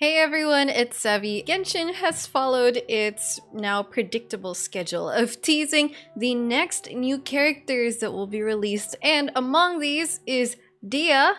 Hey everyone, it's Savvy. Genshin has followed its now predictable schedule of teasing the next new characters that will be released, and among these is Dehya,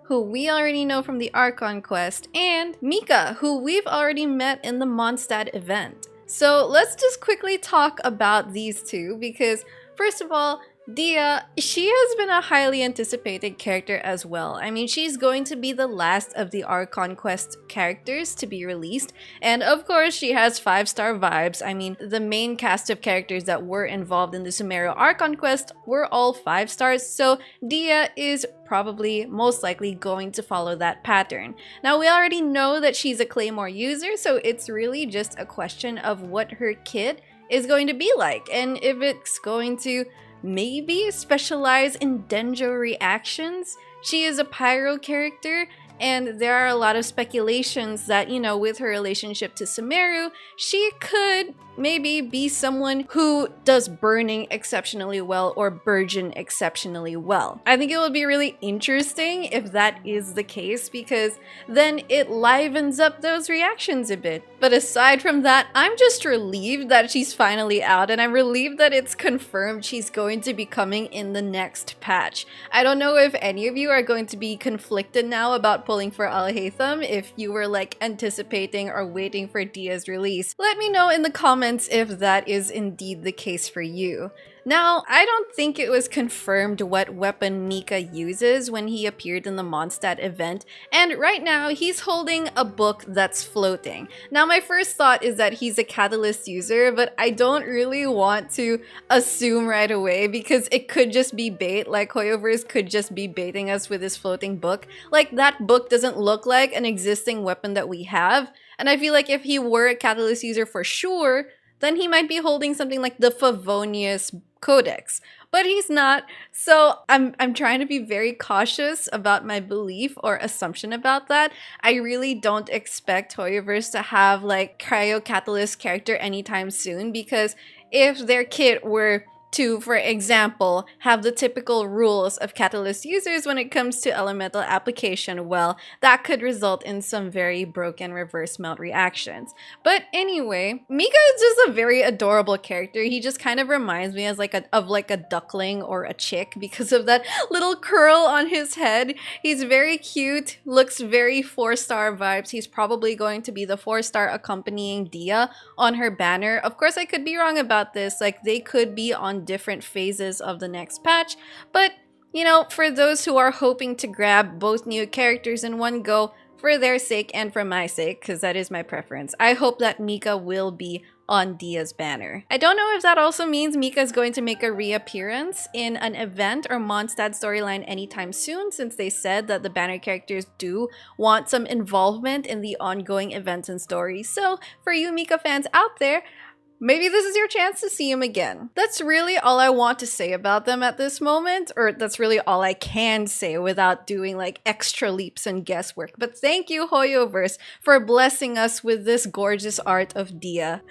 who we already know from the Archon quest, and Mika, who we've already met in the Mondstadt event. So let's just quickly talk about these two because, first of all, Dehya, she has been a highly anticipated character as well. I mean, she's going to be the last of the Archon Quest characters to be released, and of course, she has 5-star vibes. I mean, the main cast of characters that were involved in the Sumeru Archon Quest were all 5 stars, so Dehya is probably most likely going to follow that pattern. Now, we already know that she's a Claymore user, so it's really just a question of what her kit is going to be like, and if it's going to maybe specialize in Denjo reactions. She is a pyro character, and there are a lot of speculations that, you know, with her relationship to Sumeru, she could maybe be someone who does burning exceptionally well or burgeon exceptionally well. I think it would be really interesting if that is the case because then it livens up those reactions a bit. But aside from that, I'm just relieved that she's finally out, and I'm relieved that it's confirmed she's going to be coming in the next patch. I don't know if any of you are going to be conflicted now about pulling for Alhaitham if you were like anticipating or waiting for Dehya's release. Let me know in the comments if that is indeed the case for you. Now, I don't think it was confirmed what weapon Mika uses when he appeared in the Mondstadt event, and right now he's holding a book that's floating. Now, my first thought is that he's a catalyst user, but I don't really want to assume right away because it could just be bait, like Hoyoverse could just be baiting us with his floating book. Like, that book doesn't look like an existing weapon that we have, and I feel like if he were a catalyst user for sure, then he might be holding something like the Favonius Codex. But he's not, so I'm trying to be very cautious about my belief or assumption about that. I really don't expect Hoyoverse to have like Cryo Catalyst character anytime soon, because if their kit were to, for example, have the typical rules of Catalyst users when it comes to elemental application, well, that could result in some very broken reverse melt reactions. But anyway, Mika is just a very adorable character. He just kind of reminds me as of a duckling or a chick because of that little curl on his head. He's very cute, looks very 4-star vibes. He's probably going to be the 4-star accompanying Dehya on her banner. Of course, I could be wrong about this. Like, they could be on different phases of the next patch, but you know, for those who are hoping to grab both new characters in one go, for their sake and for my sake, because that is my preference, I hope that Mika will be on Dehya's banner. I don't know if that also means Mika is going to make a reappearance in an event or Mondstadt storyline anytime soon, since they said that the banner characters do want some involvement in the ongoing events and stories. So for you Mika fans out there, maybe this is your chance to see him again. That's really all I want to say about them at this moment, or that's really all I can say without doing like extra leaps and guesswork. But thank you, Hoyoverse, for blessing us with this gorgeous art of Dehya.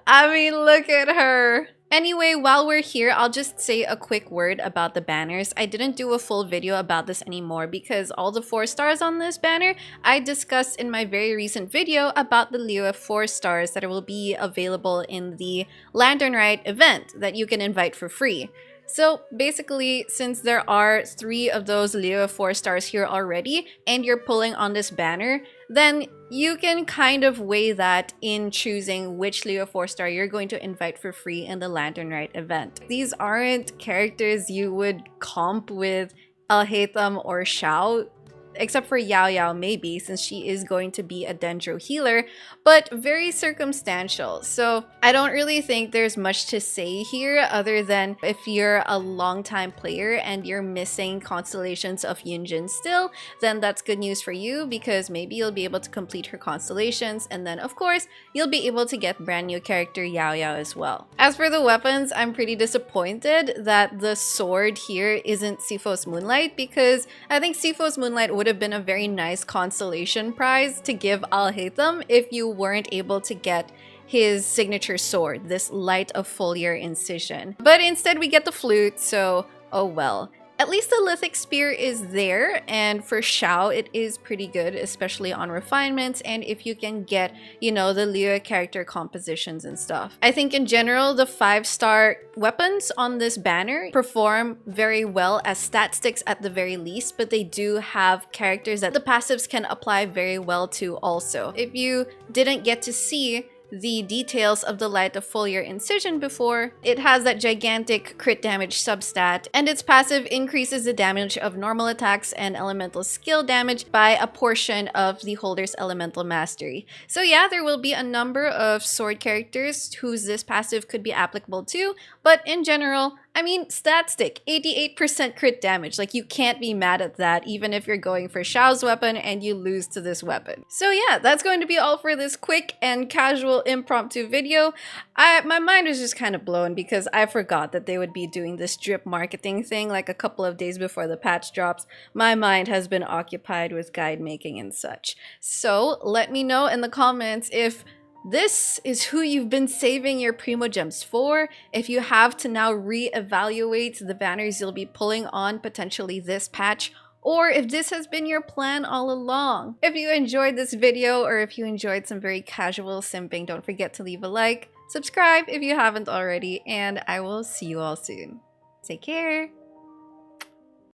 I mean, look at her. Anyway, while we're here, I'll just say a quick word about the banners. I didn't do a full video about this anymore because all the 4 stars on this banner I discussed in my very recent video about the Leo 4 stars that will be available in the Lantern Rite event that you can invite for free. So basically, since there are 3 of those Leo 4 stars here already and you're pulling on this banner, then you can kind of weigh that in choosing which Leo 4 star you're going to invite for free in the Lantern Rite event. These aren't characters you would comp with Alhaitham or Xiao, except for Yao Yao maybe, since she is going to be a Dendro healer, but very circumstantial. So I don't really think there's much to say here other than if you're a longtime player and you're missing constellations of Yunjin still, then that's good news for you because maybe you'll be able to complete her constellations, and then of course you'll be able to get brand new character Yao Yao as well. As for the weapons, I'm pretty disappointed that the sword here isn't Sifo's Moonlight, because I think Sifo's Moonlight would have been a very nice constellation prize to give Alhaitham if you weren't able to get his signature sword, this Light of Foliar Incision. But instead we get the flute, so oh well. At least the lithic spear is there, and for Xiao it is pretty good, especially on refinements and if you can get, you know, the Liyue character compositions and stuff. I think in general the 5-star weapons on this banner perform very well as stat sticks at the very least, but they do have characters that the passives can apply very well to also. If you didn't get to see the details of the Light of Foliar Incision before, it has that gigantic crit damage substat, and its passive increases the damage of normal attacks and elemental skill damage by a portion of the holder's elemental mastery. So yeah, there will be a number of sword characters whose this passive could be applicable to, but in general, I mean, stat stick, 88% crit damage. Like, you can't be mad at that, even if you're going for Xiao's weapon and you lose to this weapon. So yeah, that's going to be all for this quick and casual impromptu video. My mind was just kind of blown because I forgot that they would be doing this drip marketing thing like a couple of days before the patch drops. My mind has been occupied with guide making and such. So let me know in the comments if this is who you've been saving your Primo Gems for, if you have to now re-evaluate the banners you'll be pulling on potentially this patch, or if this has been your plan all along. If you enjoyed this video or if you enjoyed some very casual simping, don't forget to leave a like, subscribe if you haven't already, and I will see you all soon. Take care!